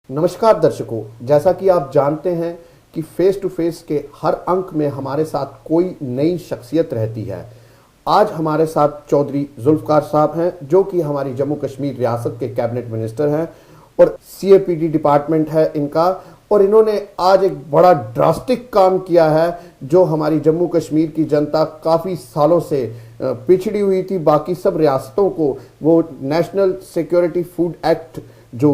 नमस्कार दर्शकों, जैसा कि आप जानते हैं कि फेस टू फेस के हर अंक में हमारे साथ कोई नई शख्सियत रहती है। आज हमारे साथ चौधरी जुल्फकार साहब हैं, जो कि हमारी जम्मू कश्मीर रियासत के कैबिनेट मिनिस्टर हैं और सीएपीडी डिपार्टमेंट है इनका। और इन्होंने आज एक बड़ा ड्रास्टिक काम किया है, जो हमारी जम्मू कश्मीर की जनता काफ़ी सालों से पिछड़ी हुई थी बाकी सब रियासतों को। वो नेशनल सिक्योरिटी फूड एक्ट जो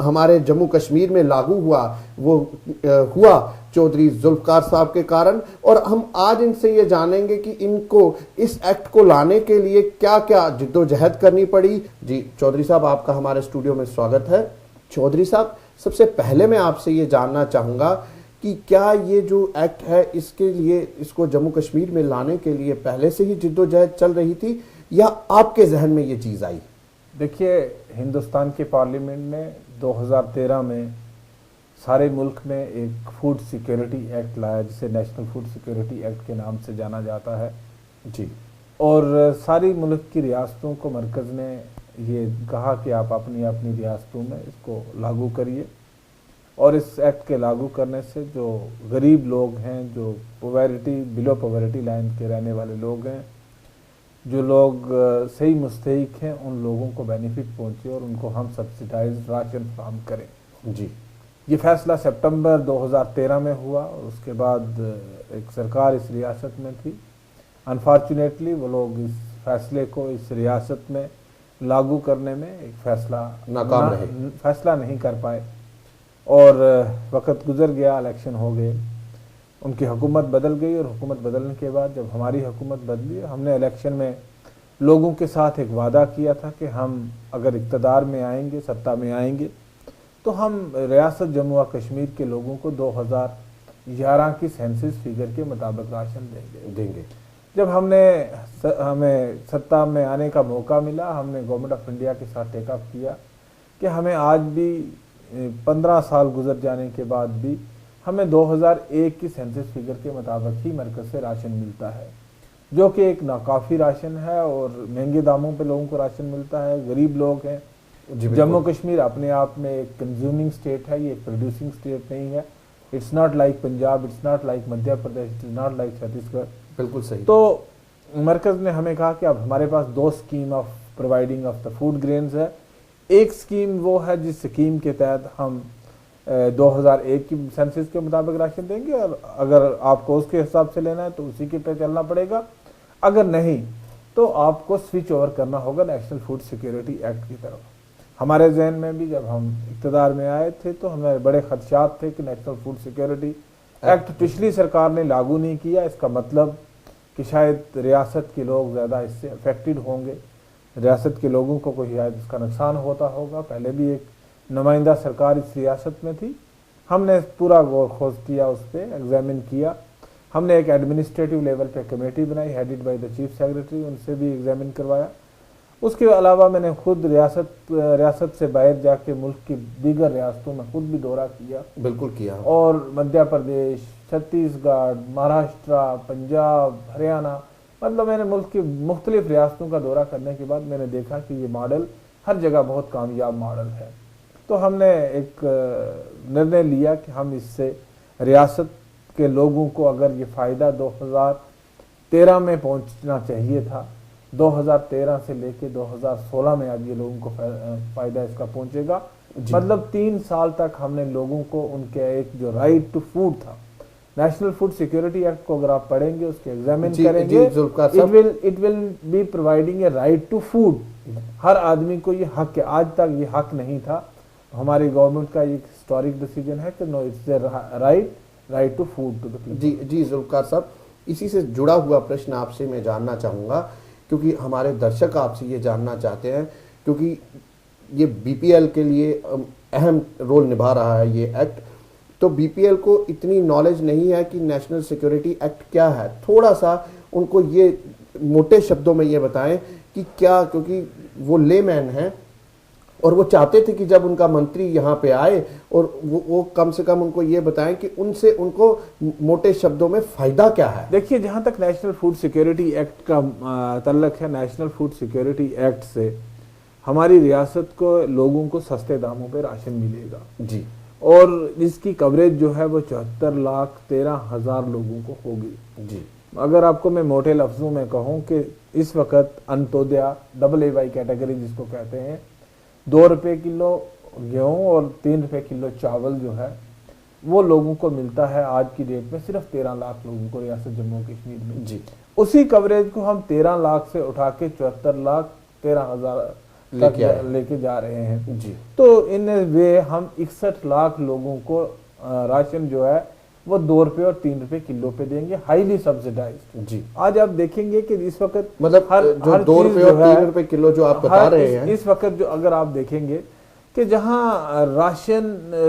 हमारे जम्मू कश्मीर में लागू हुआ, वो हुआ चौधरी जुल्फकार साहब के कारण। और हम आज इनसे ये जानेंगे कि इनको इस एक्ट को लाने के लिए क्या क्या जिद्दोजहद करनी पड़ी। जी चौधरी साहब, आपका हमारे स्टूडियो में स्वागत है। चौधरी साहब, सबसे पहले मैं आपसे ये जानना चाहूँगा कि क्या ये जो एक्ट है, इसके लिए, इसको जम्मू कश्मीर में लाने के लिए पहले से ही जिद्दोजहद चल रही थी या आपके जहन में ये चीज़ आई? देखिए, हिंदुस्तान की पार्लियामेंट ने 2013 में सारे मुल्क में एक फूड सिक्योरिटी एक्ट लाया, जिसे नेशनल फूड सिक्योरिटी एक्ट के नाम से जाना जाता है जी। और सारी मुल्क की रियासतों को मरकज़ ने ये कहा कि आप अपनी अपनी रियासतों में इसको लागू करिए। और इस एक्ट के लागू करने से जो गरीब लोग हैं, जो बिलो पॉवर्टी लाइन के रहने वाले लोग हैं, जो लोग सही मुस्तहिक हैं, उन लोगों को बेनिफिट पहुंचे और उनको हम सब्सिडाइज्ड राशन फराहम करें। जी, ये फैसला सितंबर 2013 में हुआ और उसके बाद एक सरकार इस रियासत में थी। अनफॉर्चुनेटली वो लोग इस फैसले को इस रियासत में लागू करने में एक फैसला नहीं कर पाए और वक्त गुजर गया, इलेक्शन हो गए, उनकी हुकूमत बदल गई और हुकूमत बदलने के बाद जब हमारी हुकूमत बदली, हमने इलेक्शन में लोगों के साथ एक वादा किया था कि हम अगर इक़्तिदार में आएंगे, सत्ता में आएंगे, तो हम रियासत जम्मू और कश्मीर के लोगों को 2011 की सेंसस फिगर के मुताबिक राशन देंगे। जब हमें सत्ता में आने का मौका मिला, हमने गवर्नमेंट ऑफ इंडिया के साथ टेकअप किया कि हमें आज भी 15 साल गुजर जाने के बाद भी हमें 2001 की सेंसस फिगर के मुताबिक ही मरकज़ से राशन मिलता है, जो कि एक नाकाफ़ी राशन है और महंगे दामों पे लोगों को राशन मिलता है। गरीब लोग हैं। जम्मू कश्मीर अपने आप में एक कंज्यूमिंग स्टेट है, ये प्रोड्यूसिंग स्टेट नहीं है। It's not like Punjab, it's not like Madhya Pradesh, it's not like Chhattisgarh. बिल्कुल सही। तो मरकज़ ने हमें कहा कि अब हमारे पास 2 scheme of providing of the food grains है। एक स्कीम वो है जिस स्कीम के तहत हम 2001 की सेंसस के मुताबिक राशन देंगे और अगर आपको उसके हिसाब से लेना है तो उसी के पे चलना पड़ेगा, अगर नहीं तो आपको स्विच ओवर करना होगा नेशनल फूड सिक्योरिटी एक्ट की तरफ। हमारे जहन में भी जब हम इक़्तिदार में आए थे तो हमें बड़े खदशात थे कि नेशनल फूड सिक्योरिटी एक्ट पिछली सरकार ने लागू नहीं किया, इसका मतलब कि शायद रियासत के लोग ज़्यादा इससे अफेक्टेड होंगे, रियासत के लोगों को कोई शायद इसका नुकसान होता होगा। पहले भी एक नुमाइंदा सरकार इस रियासत में थी, हमने पूरा गौर खोज किया, उस पर एग्जामिन किया। हमने एक एडमिनिस्ट्रेटिव लेवल पे कमेटी बनाई headed by the chief secretary, उनसे भी एग्जामिन करवाया। उसके अलावा मैंने खुद रियासत से बाहर जाके मुल्क की दीगर रियासतों में खुद भी दौरा किया। बिल्कुल किया। और मध्य प्रदेश, छत्तीसगढ़, महाराष्ट्र, पंजाब, हरियाणा, मतलब मैंने मुल्क की मुख्तलिफ रियासतों का दौरा करने के बाद मैंने देखा कि ये मॉडल हर जगह बहुत कामयाब मॉडल है। तो हमने एक निर्णय लिया कि हम इससे रियासत के लोगों को, अगर ये फ़ायदा 2013 में पहुंचना चाहिए था, 2013 से लेके 2016 में अब ये लोगों को फ़ायदा इसका पहुंचेगा। मतलब 3 साल तक हमने लोगों को उनके एक जो राइट टू फूड था, नेशनल फूड सिक्योरिटी एक्ट को अगर आप पढ़ेंगे, उसके एग्जामिन करेंगे, it will be providing a right to food. हर आदमी को ये हक है, आज तक ये हक नहीं था। हमारी गवर्नमेंट का एक हिस्टोरिक डिसीजन है कि no, it's a right to food to the people. जी जुल्फकार साहब, इसी से जुड़ा हुआ प्रश्न आपसे मैं जानना चाहूँगा, क्योंकि हमारे दर्शक आपसे ये जानना चाहते हैं, क्योंकि ये बीपीएल के लिए अहम रोल निभा रहा है ये एक्ट। तो बीपीएल को इतनी नॉलेज नहीं है कि नेशनल सिक्योरिटी एक्ट क्या है। थोड़ा सा उनको ये मोटे शब्दों में ये बताएं कि क्या, क्योंकि वो लेमैन हैं और वो चाहते थे कि जब उनका मंत्री यहाँ पे आए और वो कम से कम उनको ये बताएं कि उनसे उनको मोटे शब्दों में फ़ायदा क्या है। देखिए, जहाँ तक नेशनल फूड सिक्योरिटी एक्ट का तल्लक है, नेशनल फूड सिक्योरिटी एक्ट से हमारी रियासत को लोगों को सस्ते दामों पे राशन मिलेगा जी। और इसकी कवरेज जो है वो 74,13,000 लोगों को होगी जी। अगर आपको मैं मोटे लफ्जों में कहूं कि इस वक्त अंत्योदय AA कैटेगरी जिसको कहते हैं 2 रुपए किलो गेहूं और 3 रुपए किलो चावल जो है वो लोगों को मिलता है आज की डेट में सिर्फ 13 लाख लोगों को रियासत जम्मू कश्मीर में जी। उसी कवरेज को हम 13 लाख से उठा के 74,13,000 लेके जा रहे हैं जी। तो इन वे हम 61 लाख लोगों को राशन जो है वो 2 रुपए और 3 रुपए किलो पे देंगे हाईली सब्सिडाइज्ड। जी। आज आप देखेंगे कि इस वक्त मतलब हर जो हर 2 रुपए और 3 रुपए किलो जो आप बता रहे हैं इस वक्त जो अगर आप देखेंगे कि जहां राशन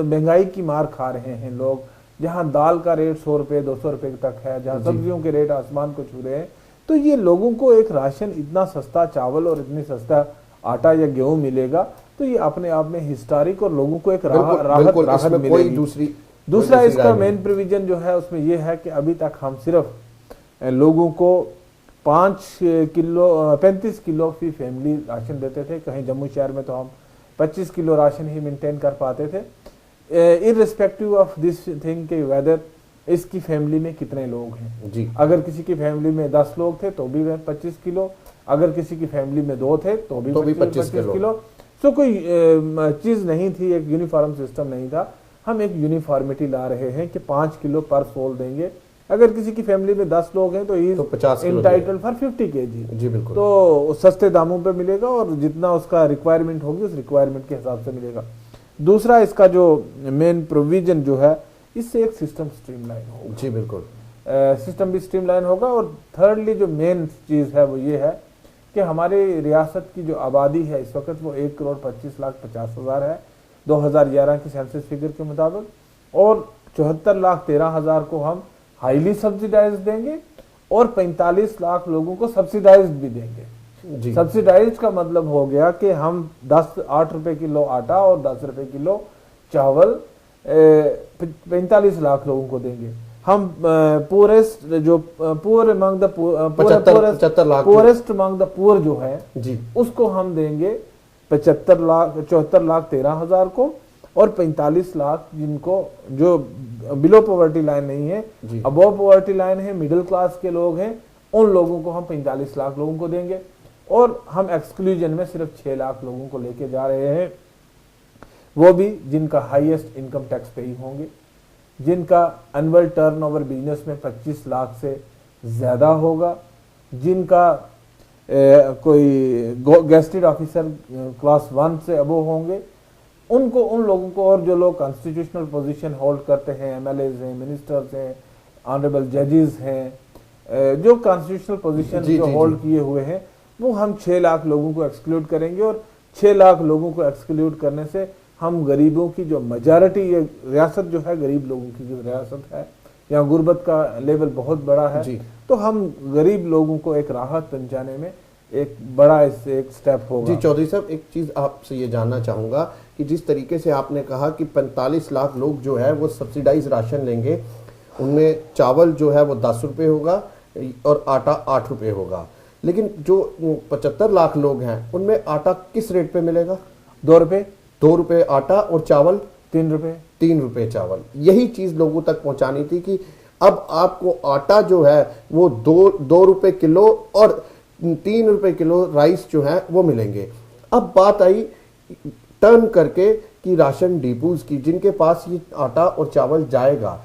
महंगाई की मार खा रहे हैं लोग, जहां दाल का रेट 100 रुपए 200 रुपए तक है, जहां सब्जियों के रेट आसमान को छू रहे हैं, तो ये लोगों को एक राशन इतना सस्ता चावल और इतनी सस्ता आटा या गेहूं मिलेगा तो ये अपने आप में हिस्टोरिक और लोगों को एक राहत मिलेगी। दूसरा इसका मेन प्रोविजन जो है उसमें यह है कि अभी तक हम सिर्फ लोगों को 35 किलो फी फैमिली राशन देते थे। कहीं जम्मू शहर में तो हम 25 किलो राशन ही मेंटेन कर पाते थे इररिस्पेक्टिव ऑफ दिस थिंग के वेदर इसकी फैमिली में कितने लोग हैं जी। अगर किसी की फैमिली में 10 लोग थे तो भी 25 किलो, अगर किसी की फैमिली में 2 थे तो भी 25 किलो। तो कोई चीज नहीं थी, एक यूनिफॉर्म सिस्टम नहीं था। हम एक यूनिफॉर्मिटी ला रहे हैं कि 5 किलो पर सोल देंगे। अगर किसी की फैमिली में 10 लोग हैं तो ही इंटाइटल्ड फॉर 50 kg जी बिल्कुल। तो सस्ते दामों पे मिलेगा और जितना उसका रिक्वायरमेंट होगी उस रिक्वायरमेंट के हिसाब से मिलेगा। दूसरा इसका जो मेन प्रोविजन जो है इससे एक सिस्टम स्ट्रीमलाइन होगा। जी बिल्कुल। सिस्टम भी स्ट्रीमलाइन होगा। और थर्डली जो मेन चीज है वो ये है कि हमारी रियासत की जो आबादी है इस वक्त वो 1,25,50,000 है 2011 की सेंसस फिगर के मुताबिक, और 74,13,000 को हम हाईली सब्सिडाइज्ड देंगे और 45 लाख लोगों को सब्सिडाइज्ड भी देंगे। सब्सिडाइज्ड का मतलब हो गया कि हम 8 रुपए किलो आटा और 10 रुपए किलो चावल 45 लाख लोगों को देंगे। हम पुअरेस्ट जो poor among the poorest among the poor जो है जी उसको हम देंगे 74,13,000 को, और 45 लाख जिनको जो बिलो पॉवर्टी लाइन नहीं है अबव पॉवर्टी लाइन है, मिडिल क्लास के लोग हैं, उन लोगों को हम 45 लाख लोगों को देंगे। और हम एक्सक्लूजन में सिर्फ 6 लाख लोगों को लेके जा रहे हैं, वो भी जिनका हाईएस्ट इनकम टैक्स पे ही होंगे, जिनका एनुअल टर्नओवर बिजनेस में 25 लाख से ज्यादा होगा, जिनका कोई गेस्टेड ऑफिसर क्लास 1 से अबव होंगे, उनको उन लोगों को, और जो लोग कॉन्स्टिट्यूशनल पोजीशन होल्ड करते हैं, एमएलएज हैं, मिनिस्टर्स हैं, ऑनरेबल जजेस हैं, जो कॉन्स्टिट्यूशनल पोजीशन जो होल्ड किए हुए हैं, वो हम 6 लाख लोगों को एक्सक्लूड करेंगे। और 6 लाख लोगों को एक्सक्लूड करने से हम गरीबों की जो मेजॉरिटी, ये रियासत जो है गरीब लोगों की रियासत है, यहाँ गुर्बत का लेवल बहुत बड़ा है, तो हम गरीब लोगों को एक राहत पहुंचाने में एक बड़ा इससे एक स्टेप होगा। जी चौधरी साहब, एक चीज आपसे ये जानना चाहूंगा कि जिस तरीके से आपने कहा कि 45 लाख लोग जो है वो सब्सिडाइज राशन लेंगे, उनमें चावल जो है वो 10 रुपए होगा और आटा 8 रुपए होगा, लेकिन जो 75 लाख लोग हैं उनमें आटा किस रेट पे मिलेगा? 2 रुपए। 2 रुपए आटा और चावल 3 रुपए। 3 रुपए चावल। यही चीज लोगों तक पहुंचानी थी कि अब आपको आटा जो है वो 2 रुपए किलो और 3 रुपए किलो राइस जो है वो मिलेंगे। अब बात आई टर्न करके कि राशन डिपोज की, जिनके पास ये आटा और चावल जाएगा,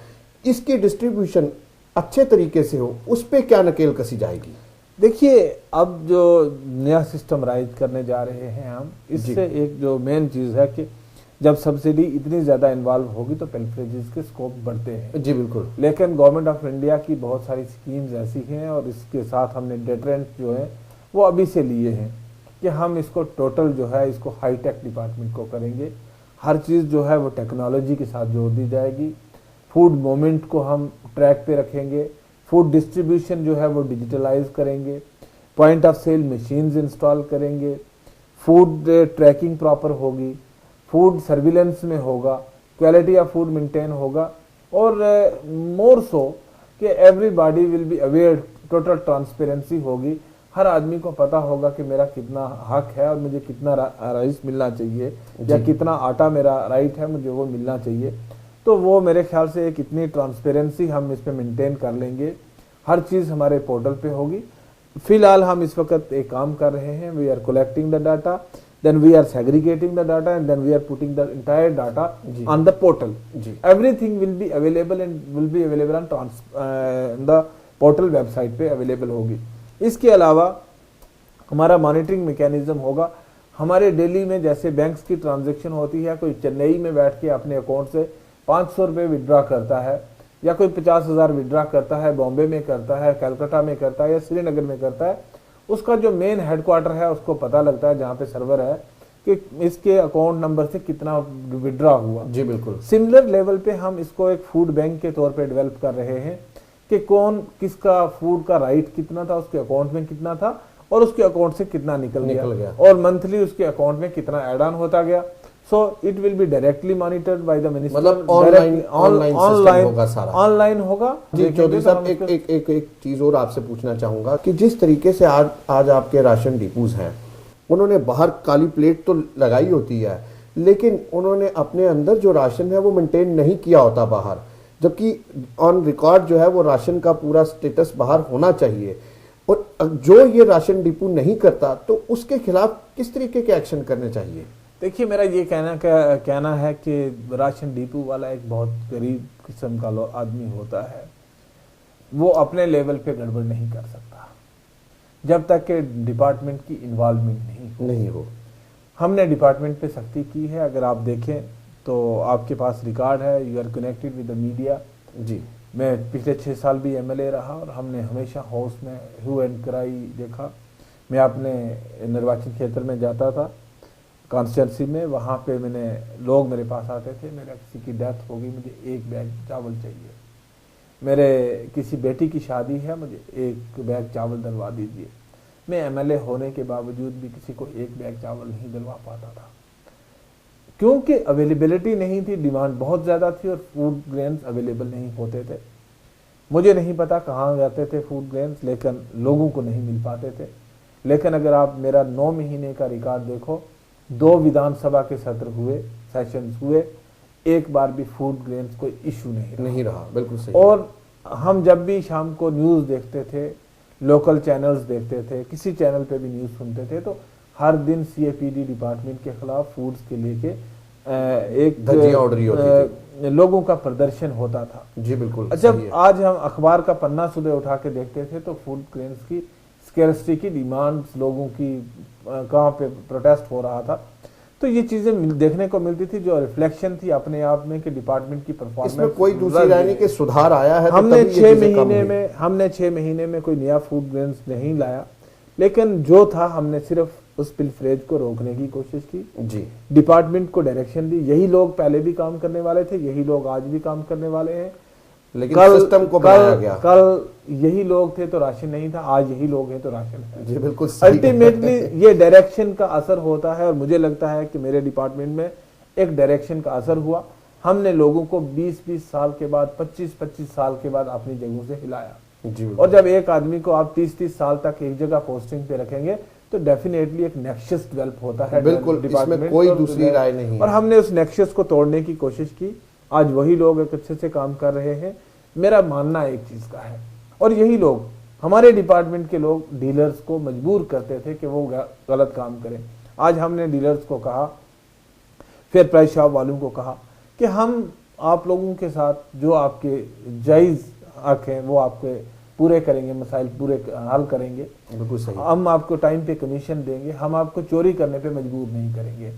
इसकी डिस्ट्रीब्यूशन अच्छे तरीके से हो, उस पर क्या नकेल कसी जाएगी? देखिए, अब जो नया सिस्टम राइज करने जा रहे हैं हम, इससे एक जो मेन चीज है कि जब सब्सिडी इतनी ज्यादा इन्वॉल्व होगी तो पेल्फ्रेजेस के स्कोप बढ़ते हैं। जी बिल्कुल। लेकिन गवर्नमेंट ऑफ इंडिया की बहुत सारी स्कीम्स ऐसी हैं, और इसके साथ हमने डेटरेंट जो है वो अभी से लिए हैं कि हम इसको टोटल जो है इसको हाईटेक डिपार्टमेंट को करेंगे। हर चीज़ जो है वो टेक्नोलॉजी के साथ जोड़ दी जाएगी। फूड मोमेंट को हम ट्रैक पे रखेंगे, फूड डिस्ट्रीब्यूशन जो है वो डिजिटलाइज करेंगे, point of sale machines install करेंगे, फूड ट्रैकिंग प्रॉपर होगी, फूड सर्विलेंस में होगा, क्वालिटी ऑफ फूड मेंटेन होगा, और मोर सो कि everybody will be aware, total transparency होगी। हर आदमी को पता होगा कि मेरा कितना हक है और मुझे कितना राइस मिलना चाहिए या कितना आटा मेरा राइट है मुझे वो मिलना चाहिए। तो वो मेरे ख्याल से एक इतनी ट्रांसपेरेंसी हम इस पे मेंटेन कर लेंगे, हर चीज़ हमारे पोर्टल पे होगी। फिलहाल हम इस वक्त एक काम कर रहे हैं, we are collecting the data, then we are segregating the data and then we are putting the entire data on the portal. Everything will be available and will be available on the portal website पे available होगी। इसके अलावा हमारा monitoring mechanism होगा। हमारे दिल्ली में जैसे banks की ट्रांजैक्शन होती है, कोई चेन्नई में बैठ के अपने अकाउंट से 500 रुपये विड्रॉ करता है या कोई 50,000 विड्रॉ करता है, बॉम्बे में करता है, कलकत्ता में करता है या श्रीनगर में करता है, उसका जो मेन हेडक्वार्टर है उसको पता लगता है जहाँ पे सर्वर है कि इसके अकाउंट नंबर से कितना विड्रॉ हुआ। जी बिल्कुल। सिमिलर लेवल पे हम इसको एक फूड बैंक के तौर पे डेवलप कर रहे हैं कि कौन किसका फूड का राइट कितना था, उसके अकाउंट में कितना था और उसके अकाउंट से कितना निकल गया और मंथली उसके अकाउंट में कितना एड ऑन होता गया। So it will be directly monitored by the minister, मतलब ऑनलाइन होगा। जी चौधरी साहब, एक चीज और आपसे पूछना चाहूंगा कि जिस तरीके से आज आपके राशन डिपोज हैं, उन्होंने बाहर काली प्लेट तो लगाई होती है, लेकिन उन्होंने अपने अंदर जो राशन है वो मेंटेन नहीं किया होता बाहर, जबकि ऑन रिकॉर्ड जो है वो राशन का पूरा स्टेटस बाहर होना चाहिए। और जो ये राशन डिपो नहीं करता तो उसके खिलाफ किस तरीके के एक्शन करने चाहिए? देखिए, मेरा ये कहना है कि राशन डिपो वाला एक बहुत गरीब किस्म का आदमी होता है, वो अपने लेवल पे गड़बड़ नहीं कर सकता जब तक कि डिपार्टमेंट की इन्वॉल्वमेंट नहीं हो। हमने डिपार्टमेंट पे सख्ती की है। अगर आप देखें तो आपके पास रिकॉर्ड है, you are connected with the media. जी, मैं पिछले 6 साल भी एमएलए रहा और हमने हमेशा हाउस में ह्यू एंड क्राई देखा। मैं अपने निर्वाचन क्षेत्र में जाता था कॉन्स्टिट्यूंसी में, वहाँ पे लोग मेरे पास आते थे, मेरा किसी की डेथ होगी, मुझे 1 बैग चावल चाहिए, मेरे किसी बेटी की शादी है, मुझे 1 बैग चावल दिलवा दीजिए। मैं एमएलए होने के बावजूद भी किसी को 1 बैग चावल नहीं दिलवा पाता था, क्योंकि अवेलेबिलिटी नहीं थी, डिमांड बहुत ज़्यादा थी और फूड ग्रेन्स अवेलेबल नहीं होते थे। मुझे नहीं पता कहाँ जाते थे फूड ग्रेन्स, लेकिन लोगों को नहीं मिल पाते थे। लेकिन अगर आप मेरा 9 महीने का रिकॉर्ड देखो, 2 विधानसभा के सत्र हुए, सेशंस हुए, एक बार भी फूड ग्रेन्स कोई इशू नहीं रहा। बिल्कुल सही। और हम जब भी शाम को न्यूज़ देखते थे, लोकल चैनल्स देखते थे, किसी चैनल पे भी न्यूज़ सुनते थे, तो हर दिन सीएपीडी डिपार्टमेंट के खिलाफ फूड्स के लेके एक धज्जियां उड़ रही होती थी, लोगों का प्रदर्शन होता था। जी बिल्कुल। जब आज हम अखबार का पन्ना सुबह उठा के देखते थे तो फूड ग्रेन्स की स्कैर्सिटी की डिमांड्स, लोगों की कहाँ पे प्रोटेस्ट हो रहा था, तो ये चीजें देखने को मिलती थी, जो रिफ्लेक्शन थी अपने आप में कि डिपार्टमेंट की परफॉर्मेंस। इसमें कोई दूसरी राय नहीं कि सुधार आया है। हमने 6 महीने में कोई नया फूड ग्रेन्स नहीं लाया, लेकिन जो था हमने सिर्फ उस पिलफ्रेज को रोकने की कोशिश की। जी, डिपार्टमेंट को डायरेक्शन दी। यही लोग पहले भी काम करने वाले थे, यही लोग आज भी काम करने वाले हैं, लेकिन सिस्टम को बनाया गया। कल यही लोग थे तो राशन नहीं था, आज यही लोग हैं तो राशन है। जी बिल्कुल। अल्टीमेटली ये डायरेक्शन का असर होता है और मुझे लगता है कि मेरे डिपार्टमेंट में एक डायरेक्शन का असर हुआ। हमने लोगों को 20-20 साल के बाद, 25-25 साल के बाद अपनी जगहों से हिलाया। और जब एक आदमी को आप 30-30 साल तक एक जगह पोस्टिंग पे रखेंगे तो डेफिनेटली एक नेक्सस डेवलप होता है। बिल्कुल, इसमें कोई दूसरी राय नहीं। और हमने उस नेक्सस को तोड़ने की कोशिश की। आज वही लोग एक अच्छे से काम कर रहे हैं। मेरा मानना एक चीज का है, और यही लोग, हमारे डिपार्टमेंट के लोग डीलर्स को मजबूर करते थे कि वो गलत काम करें। आज हमने डीलर्स को कहा, फेयर प्राइस शॉप वालों को कहा कि हम आप लोगों के साथ जो आपके जायज हक हैं वो आपके पूरे करेंगे, मसाइल पूरे हल करेंगे। बिल्कुल सही। हम आपको टाइम पे कमीशन देंगे, हम आपको चोरी करने पे मजबूर नहीं करेंगे,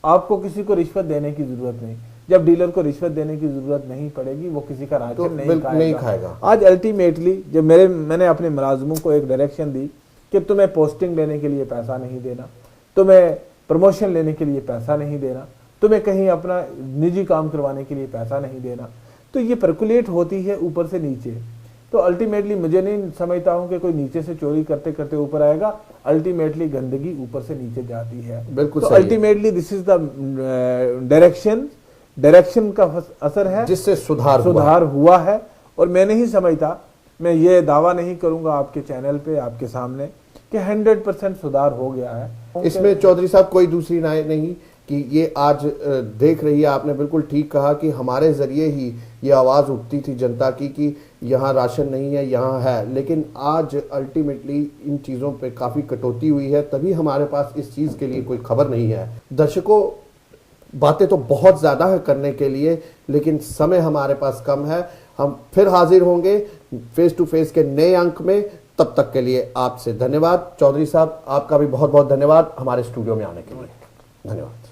आपको किसी को रिश्वत देने की जरूरत नहीं। जब डीलर को रिश्वत देने की जरूरत नहीं पड़ेगी, वो किसी का राशन तो नहीं खाएगा। आज अल्टीमेटली जब मैंने अपने मुलाजमों को एक डायरेक्शन दी कि तुम्हें पोस्टिंग लेने के लिए पैसा नहीं देना, तुम्हें प्रमोशन लेने के लिए पैसा नहीं देना, तुम्हें कहीं अपना निजी काम करवाने के लिए पैसा नहीं देना, तो ये पर्कुलेट होती है ऊपर से नीचे। तो अल्टीमेटली मुझे नहीं समझता हूँ कि कोई नीचे से चोरी करते करते ऊपर आएगा। अल्टीमेटली गंदगी ऊपर से नीचे जाती है। बिल्कुल। तो ultimately this is the direction का असर है, जिससे सुधार हुआ है। और मैं नहीं समझता, मैं ये दावा नहीं करूंगा आपके चैनल पे, आपके सामने, कि 100% सुधार हो गया है। इसमें चौधरी साहब कोई दूसरी राय नहीं कि ये आज देख रही है, आपने बिल्कुल ठीक कहा कि हमारे जरिए ही ये आवाज़ उठती थी जनता की कि यहाँ राशन नहीं है, यहाँ है, लेकिन आज अल्टीमेटली इन चीज़ों पे काफ़ी कटौती हुई है, तभी हमारे पास इस चीज़ के लिए कोई खबर नहीं है। दर्शकों, बातें तो बहुत ज़्यादा है करने के लिए, लेकिन समय हमारे पास कम है। हम फिर हाजिर होंगे फेस टू फेस के नए अंक में। तब तक के लिए आपसे धन्यवाद। चौधरी साहब, आपका भी बहुत बहुत धन्यवाद हमारे स्टूडियो में आने के लिए। धन्यवाद।